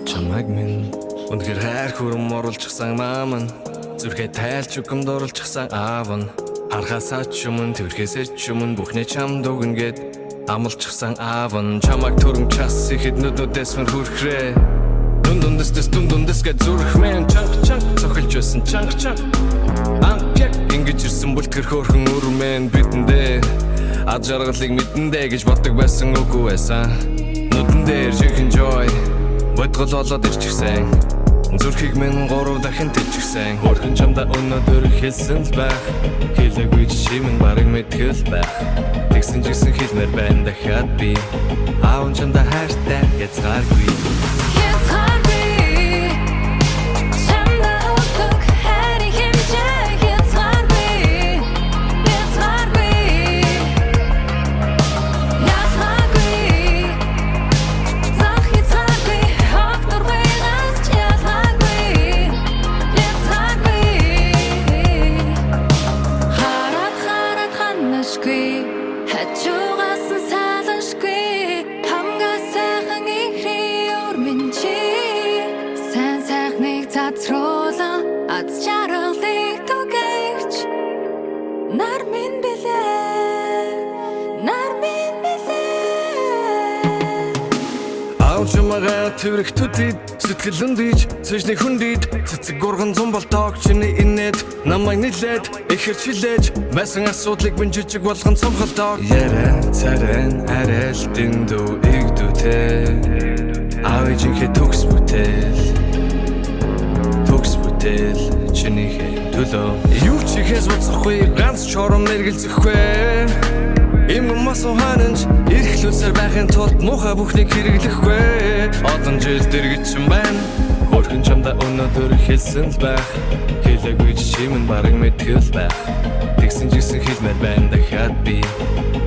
Чамайг минь өнөхөр хайр хүрэм оруулчихсан мааман зүрхээ тайлж үгэмд оруулчихсан аав нь харахасаа ч юм тэрхээсээ ч юм бүхнээ чамд өгнгээд амлчихсан аав нь чамайг төрөм час ихэд нүднүүдээс мөр хүрхрээ дундас гэж зүрхмэн чанга цохилж байсан чанга анхяг ингэж ирсэн бүлтгэр хөөрхөн өрмэн бидэндээ ад жаргалыг мэдэндээ гэж боддог байсан үгүй байсан нүдэн дээр жихэн joy бодгол болоод ирчихсэн зүрхийг минь 3 дахин тэлчихсэн хөрхөн чамда өнөөдөр хэлсэн л байх хэлээгүй чимэн барыг мэдгэл байх тэгсэн жисэн хэлмээр байна дахиад би аав чамда хайртай яцгааргүй хажуугаас нь салшгүй хамгаа сайхан ихрий өрмөн чи сайн сайхныг цацруулан аз жаргалыг түгэж нар минь билээ аав чамайгаа тэрх төдид сэтгэл өндийж цэжний хүндийд цэцэг гурган зам бол тоог чиний инээд намайг нилээд ихэр чилээж байсан асуудлыг минь жижиг болгон цомхолдог яран царан арай л дэндүү игдүүтэй аав ижинхээ төгс бүтээл чинийхээ төлөө юу ч ихээс буцахгүй ганц чором мэргэлзэхгүй им мас ухаанч эрхлүүлсээр байхын тулд муухай бүхнийг хэрэглэхгүй олон жил дэргэжсэн байна хөрхөн чамда өнөөдөр хэлсэн л байх хэлээгүй чимэн барыг мэдгэл байх тэгсэн жисэн хэлмээр байна дахиад би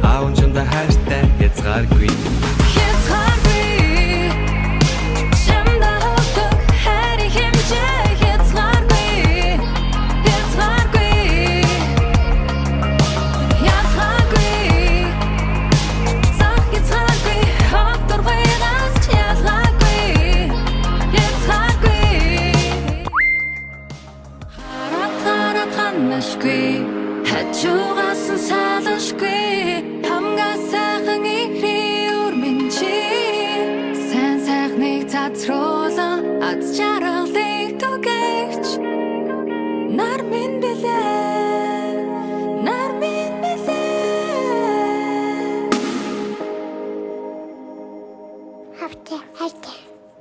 аав чамда хайртай яцгааргүй хажуугаас нь салшгүй хамгаа сайхан ихрий өрмөн чи сайн сайхныг цацруулан аз жаргалыг түгэж нар минь билээ